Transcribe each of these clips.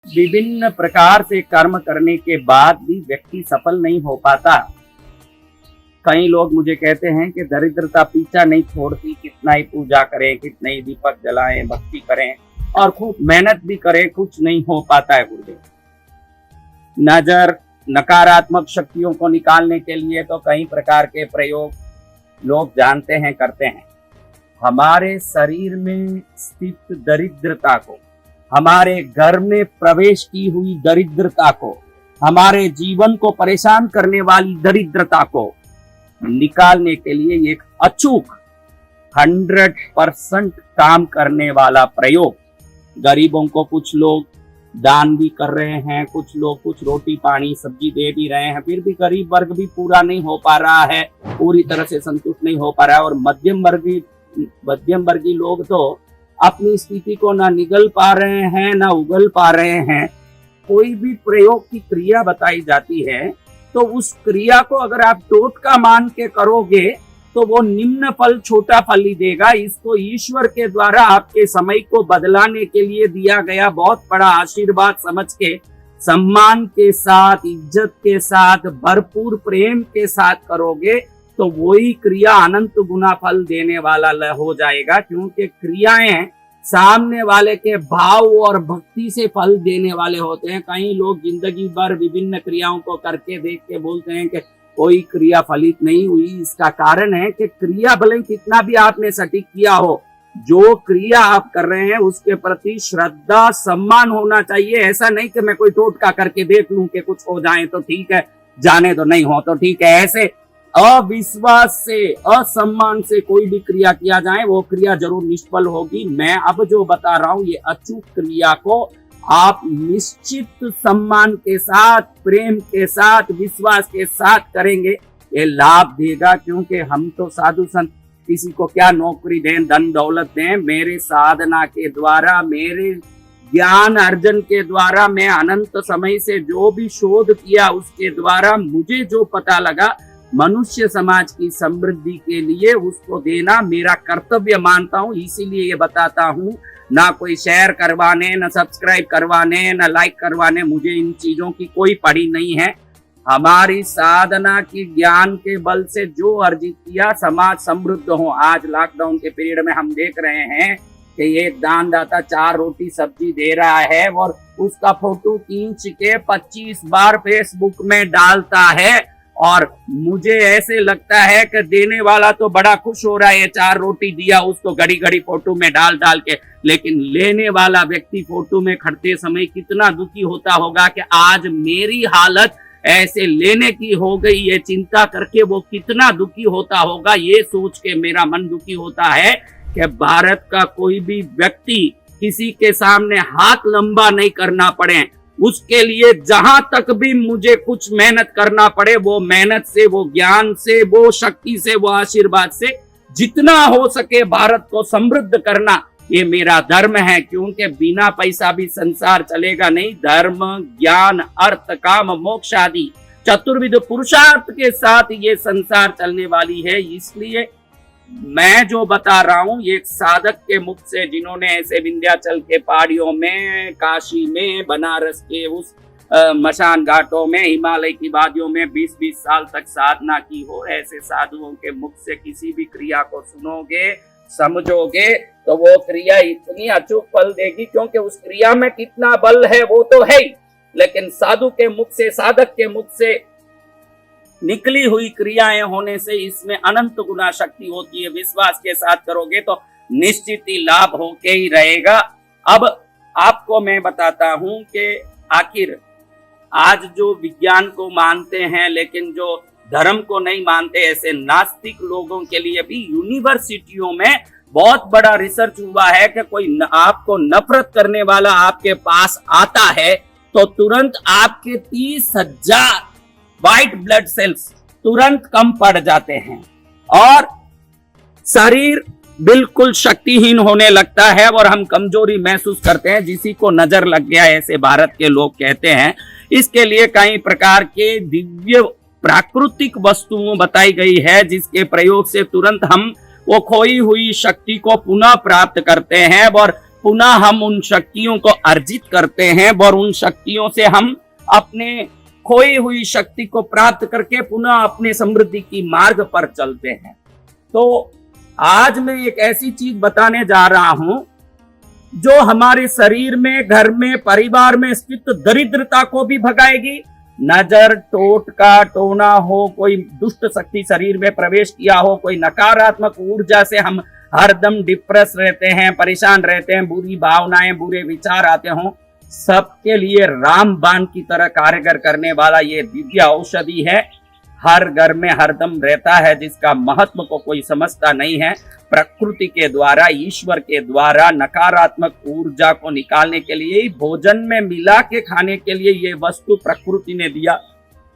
विभिन्न प्रकार से कर्म करने के बाद भी व्यक्ति सफल नहीं हो पाता। कई लोग मुझे कहते हैं कि दरिद्रता पीछा नहीं छोड़ती, कितना ही पूजा करें, कितने ही दीपक जलाएं, भक्ति करें और खूब मेहनत भी करें, कुछ नहीं हो पाता है गुरुदेव। नजर नकारात्मक शक्तियों को निकालने के लिए तो कई प्रकार के प्रयोग लोग जानते हैं, करते हैं। हमारे शरीर में स्थित दरिद्रता को, हमारे घर में प्रवेश की हुई दरिद्रता को, हमारे जीवन को परेशान करने वाली दरिद्रता को निकालने के लिए एक अचूक 100% काम करने वाला प्रयोग। गरीबों को कुछ लोग दान भी कर रहे हैं, कुछ लोग कुछ रोटी पानी सब्जी दे भी रहे हैं, फिर भी गरीब वर्ग भी पूरा नहीं हो पा रहा है, पूरी तरह से संतुष्ट नहीं हो पा रहा है। और मध्यम वर्गीय लोग तो अपनी स्थिति को ना निगल पा रहे हैं ना उगल पा रहे हैं। कोई भी प्रयोग की क्रिया बताई जाती है तो उस क्रिया को अगर आप टोटका मान के करोगे तो वो निम्न फल छोटा फल ही देगा। इसको ईश्वर के द्वारा आपके समय को बदलाने के लिए दिया गया बहुत बड़ा आशीर्वाद समझ के सम्मान के साथ, इज्जत के साथ, भरपूर प्रेम के साथ करोगे तो वही क्रिया अनंत गुना फल देने वाला हो जाएगा। क्योंकि क्रियाएं सामने वाले के भाव और भक्ति से फल देने वाले होते हैं। कई लोग जिंदगी भर विभिन्न क्रियाओं को करके देख के बोलते हैं कि कोई क्रिया फलित नहीं हुई। इसका कारण है कि क्रिया भले कितना भी आपने सटीक किया हो, जो क्रिया आप कर रहे हैं उसके प्रति श्रद्धा सम्मान होना चाहिए। ऐसा नहीं कि मैं कोई टोटका करके देख लूं कि कुछ हो जाए तो ठीक है, जाने तो नहीं हो तो ठीक है। ऐसे अविश्वास से, असम्मान से कोई भी क्रिया किया जाए वो क्रिया जरूर निष्फल होगी। मैं अब जो बता रहा हूं ये अचूक क्रिया को आप निश्चित सम्मान के साथ, प्रेम के साथ, विश्वास के साथ करेंगे, ये लाभ देगा। क्योंकि हम तो साधु संत किसी को क्या नौकरी दें, धन दौलत दें, मेरे साधना के द्वारा, मेरे ज्ञान अर्जन के द्वारा, मैं अनंत समय से जो भी शोध किया उसके द्वारा मुझे जो पता लगा, मनुष्य समाज की समृद्धि के लिए उसको देना मेरा कर्तव्य मानता हूं। इसीलिए ये बताता हूं, ना कोई शेयर करवाने, ना सब्सक्राइब करवाने, ना लाइक करवाने, मुझे इन चीजों की कोई पड़ी नहीं है। हमारी साधना की ज्ञान के बल से जो अर्जित किया, समाज समृद्ध हो। आज लॉकडाउन के पीरियड में हम देख रहे हैं कि ये दानदाता 4 रोटी सब्जी दे रहा है और उसका फोटो खींच के 25 बार फेसबुक में डालता है और मुझे ऐसे लगता है कि देने वाला तो बड़ा खुश हो रहा है, ये 4 रोटी दिया उसको घड़ी घड़ी फोटो में डाल के, लेकिन लेने वाला व्यक्ति फोटो में खड़ते समय कितना दुखी होता होगा कि आज मेरी हालत ऐसे लेने की हो गई। ये चिंता करके वो कितना दुखी होता होगा, ये सोच के मेरा मन दुखी होता है कि भारत का कोई भी व्यक्ति किसी के सामने हाथ लंबा नहीं करना पड़े। उसके लिए जहां तक भी मुझे कुछ मेहनत करना पड़े, वो मेहनत से, वो ज्ञान से, वो शक्ति से, वो आशीर्वाद से जितना हो सके भारत को समृद्ध करना, ये मेरा धर्म है। क्योंकि बिना पैसा भी संसार चलेगा नहीं। धर्म, ज्ञान, अर्थ, काम, मोक्ष आदि चतुर्विध पुरुषार्थ के साथ ये संसार चलने वाली है। इसलिए मैं जो बता रहा हूं ये एक साधक के मुख से, जिन्होंने ऐसे विंध्याचल के पहाड़ियों में, काशी में, बनारस के उस मशान घाटों में, हिमालय की वादियों में 20-20 साल तक साधना की हो, ऐसे साधुओं के मुख से किसी भी क्रिया को सुनोगे, समझोगे तो वो क्रिया इतनी अचूक फल देगी। क्योंकि उस क्रिया में कितना बल है वो तो है ही, लेकिन साधु के मुख से, साधक के मुख से निकली हुई क्रियाएं होने से इसमें अनंत गुना शक्ति होती है। विश्वास के साथ करोगे तो निश्चित ही लाभ होके ही रहेगा। अब आपको मैं बताता हूं कि आखिर आज जो विज्ञान को मानते हैं लेकिन जो धर्म को नहीं मानते, ऐसे नास्तिक लोगों के लिए भी यूनिवर्सिटियों में बहुत बड़ा रिसर्च हुआ है कि कोई आपको नफरत करने वाला आपके पास आता है तो तुरंत आपके 30,000 व्हाइट ब्लड सेल्स तुरंत कम पड़ जाते हैं और शरीर बिल्कुल शक्तिहीन होने लगता है और हम कमजोरी महसूस करते हैं। जिसी को नजर लग गया, ऐसे भारत के लोग कहते हैं। इसके लिए कई प्रकार के दिव्य प्राकृतिक वस्तुओं बताई गई है जिसके प्रयोग से तुरंत हम वो खोई हुई शक्ति को पुनः प्राप्त करते हैं और पुनः हम उन शक्तियों को अर्जित करते हैं और उन शक्तियों से हम अपने खोई हुई शक्ति को प्राप्त करके पुनः अपने समृद्धि की मार्ग पर चलते हैं। तो आज मैं एक ऐसी चीज बताने जा रहा हूं जो हमारे शरीर में, घर में, परिवार में स्थित दरिद्रता को भी भगाएगी। नजर, टोटका, टोना हो, कोई दुष्ट शक्ति शरीर में प्रवेश किया हो, कोई नकारात्मक ऊर्जा से हम हरदम डिप्रेस रहते हैं, परेशान रहते हैं, बुरी भावनाएं, बुरे विचार आते हों, सबके लिए रामबाण की तरह कार्यगर करने वाला ये दिव्य औषधि है। हर घर में हरदम रहता है, जिसका महत्व को कोई समझता नहीं है। प्रकृति के द्वारा, ईश्वर के द्वारा नकारात्मक ऊर्जा को निकालने के लिए भोजन में मिला के खाने के लिए ये वस्तु प्रकृति ने दिया,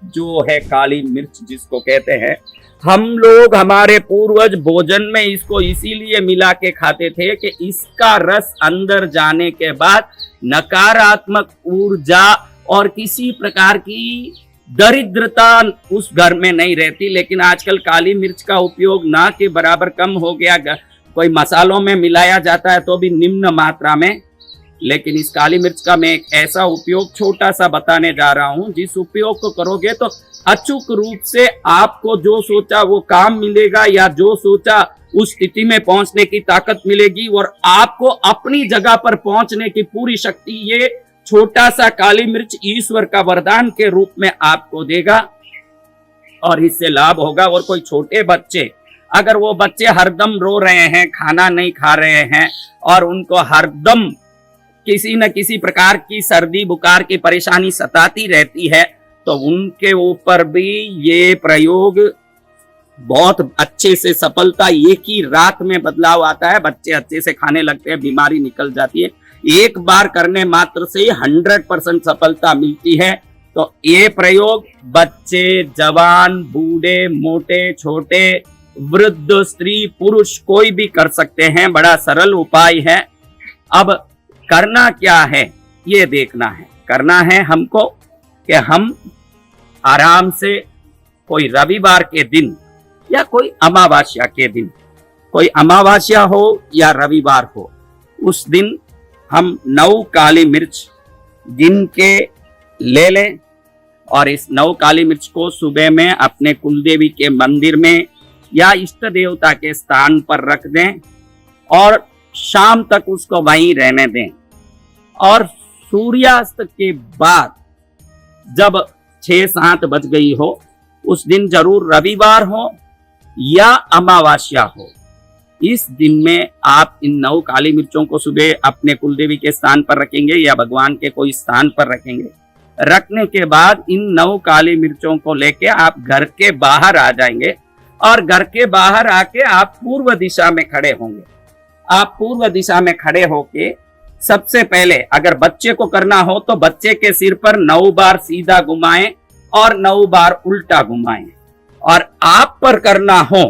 जो है काली मिर्च, जिसको कहते हैं। हम लोग, हमारे पूर्वज भोजन में इसको इसीलिए मिला के खाते थे कि इसका रस अंदर जाने के बाद नकारात्मक ऊर्जा और किसी प्रकार की दरिद्रता उस घर में नहीं रहती। लेकिन आजकल काली मिर्च का उपयोग ना के बराबर कम हो गया। कोई मसालों में मिलाया जाता है तो भी निम्न मात्रा में। लेकिन इस काली मिर्च का मैं एक ऐसा उपयोग छोटा सा बताने जा रहा हूं, जिस उपयोग को करोगे तो अचूक रूप से आपको जो सोचा वो काम मिलेगा, या जो सोचा उस स्थिति में पहुंचने की ताकत मिलेगी, और आपको अपनी जगह पर पहुंचने की पूरी शक्ति ये छोटा सा काली मिर्च ईश्वर का वरदान के रूप में आपको देगा और इससे लाभ होगा। और कोई छोटे बच्चे, अगर वो बच्चे हरदम रो रहे हैं, खाना नहीं खा रहे हैं और उनको हरदम किसी न किसी प्रकार की सर्दी बुखार की परेशानी सताती रहती है, तो उनके ऊपर भी ये प्रयोग बहुत अच्छे से सफलता, एक ही रात में बदलाव आता है। बच्चे अच्छे से खाने लगते हैं, बीमारी निकल जाती है। एक बार करने मात्र से 100% सफलता मिलती है। तो ये प्रयोग बच्चे, जवान, बूढ़े, मोटे, छोटे, वृद्ध, स्त्री, पुरुष कोई भी कर सकते हैं। बड़ा सरल उपाय है। अब करना क्या है ये देखना है। करना है हमको कि हम आराम से कोई रविवार के दिन या कोई अमावस्या के दिन, कोई अमावस्या हो या रविवार हो, उस दिन हम 9 काली मिर्च गिन के ले लें और इस 9 काली मिर्च को सुबह में अपने कुलदेवी के मंदिर में या इष्ट देवता के स्थान पर रख दें और शाम तक उसको वहीं रहने दें। और सूर्यास्त के बाद जब 6-7 बज गई हो, उस दिन जरूर रविवार हो या अमावस्या हो, इस दिन में आप इन 9 काली मिर्चों को सुबह अपने कुलदेवी के स्थान पर रखेंगे या भगवान के कोई स्थान पर रखेंगे। रखने के बाद इन 9 काली मिर्चों को लेके आप घर के बाहर आ जाएंगे और घर के बाहर आके आप पूर्व दिशा में खड़े होंगे। आप पूर्व दिशा में खड़े होके सबसे पहले, अगर बच्चे को करना हो तो बच्चे के सिर पर 9 बार सीधा घुमाएं और 9 बार उल्टा घुमाएं। और आप पर करना हो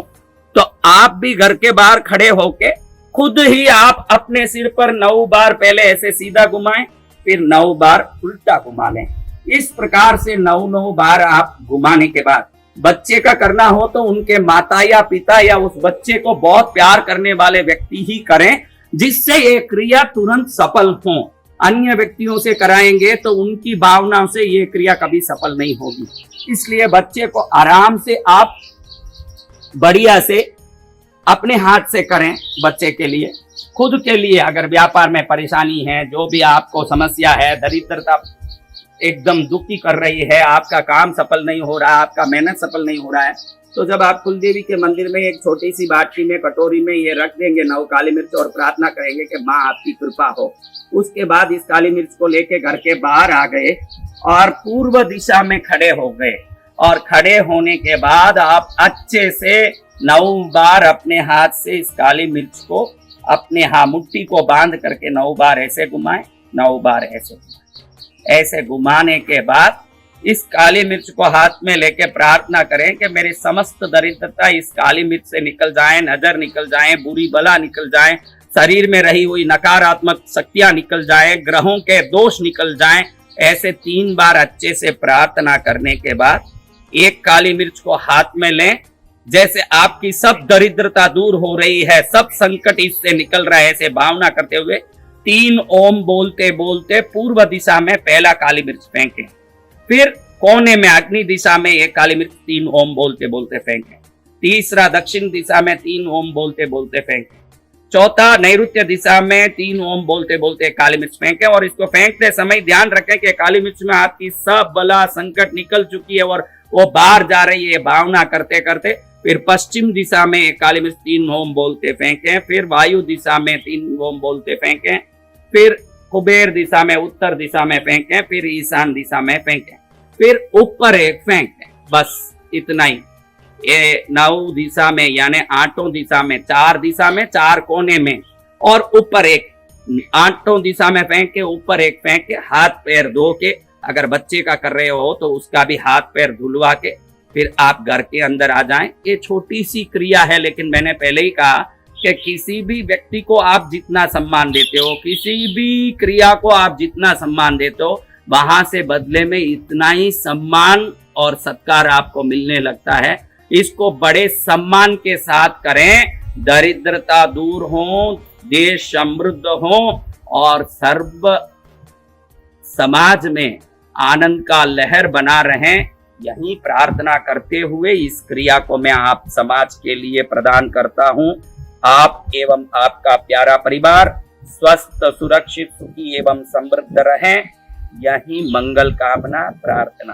तो आप भी घर के बाहर खड़े होके खुद ही आप अपने सिर पर 9 बार पहले ऐसे सीधा घुमाएं, फिर 9 बार उल्टा घुमा लें। इस प्रकार से 9 बार आप घुमाने के बाद बच्चे का करना हो तो उनके माता या पिता या उस बच्चे को बहुत प्यार करने वाले व्यक्ति ही करें, जिससे ये क्रिया तुरंत सफल हो। अन्य व्यक्तियों से कराएंगे तो उनकी भावनाओं से ये क्रिया कभी सफल नहीं होगी। इसलिए बच्चे को आराम से आप बढ़िया से अपने हाथ से करें। बच्चे के लिए, खुद के लिए अगर व्यापार में परेशानी है, जो भी आपको समस्या है, दरिद्रता एकदम दुखी कर रही है, आपका काम सफल नहीं हो रहा, आपका मेहनत सफल नहीं हो रहा है, तो जब आप कुलदेवी के मंदिर में एक छोटी सी बाटी में, कटोरी में ये रख देंगे 9 काली मिर्च और प्रार्थना करेंगे कि माँ आपकी कृपा हो। उसके बाद इस काली मिर्च को लेके घर के बाहर आ गए और पूर्व दिशा में खड़े हो गए। और खड़े होने के बाद आप अच्छे से 9 बार अपने हाथ से इस काली मिर्च को अपने मुट्ठी को बांध करके 9 बार ऐसे घुमाएं, 9 बार ऐसे घुमाएं। ऐसे घुमाने के बाद इस काली मिर्च को हाथ में लेके प्रार्थना करें कि मेरी समस्त दरिद्रता इस काली मिर्च से निकल जाए, नजर निकल जाए, बुरी बला निकल जाए, शरीर में रही हुई नकारात्मक शक्तियां निकल जाए, ग्रहों के दोष निकल जाएं। ऐसे 3 बार अच्छे से प्रार्थना करने के बाद एक काली मिर्च को हाथ में लें। जैसे आपकी सब दरिद्रता दूर हो रही है, सब संकट इससे निकल रहा है, ऐसे भावना करते हुए 3 ओम बोलते बोलते पूर्व दिशा में पहला काली मिर्च फेंकें। फिर कोने में अग्नि दिशा में एक काली मिर्च 3 ओम बोलते बोलते फेंकें। तीसरा दक्षिण दिशा में 3 ओम बोलते बोलते फेंकें। चौथा नैऋत्य दिशा में 3 ओम बोलते बोलते काली मिर्च फेंकें। और इसको फेंकते समय ध्यान रखें कि काली मिर्च में आपकी सब बला संकट निकल चुकी है और वो बाहर जा रही है, भावना करते करते। फिर पश्चिम दिशा में काली मिर्च 3 ओम बोलते फेंकें। फिर वायु दिशा में 3 ओम बोलते फेंकें। फिर कुबेर दिशा में, उत्तर दिशा में फेंकें। फिर ईशान दिशा में फेंकें। फिर ऊपर एक फेंकें। बस इतना ही। ये 9 दिशा में यानी 8 दिशा में, 4 दिशा में, 4 कोने में और ऊपर एक, 8 दिशा में फेंक के ऊपर एक फेंक के हाथ पैर धो के, अगर बच्चे का कर रहे हो तो उसका भी हाथ पैर धुलवा के फिर आप घर के अंदर आ जाएं। ये छोटी सी क्रिया है, लेकिन मैंने पहले ही कहा कि किसी भी व्यक्ति को आप जितना सम्मान देते हो, किसी भी क्रिया को आप जितना सम्मान देते हो, वहां से बदले में इतना ही सम्मान और सत्कार आपको मिलने लगता है। इसको बड़े सम्मान के साथ करें। दरिद्रता दूर हो, देश समृद्ध हो और सर्व समाज में आनंद का लहर बना रहे, यही प्रार्थना करते हुए इस क्रिया को मैं आप समाज के लिए प्रदान करता हूं। आप एवं आपका प्यारा परिवार स्वस्थ, सुरक्षित, सुखी एवं समृद्ध रहें, यही मंगल कामना प्रार्थना।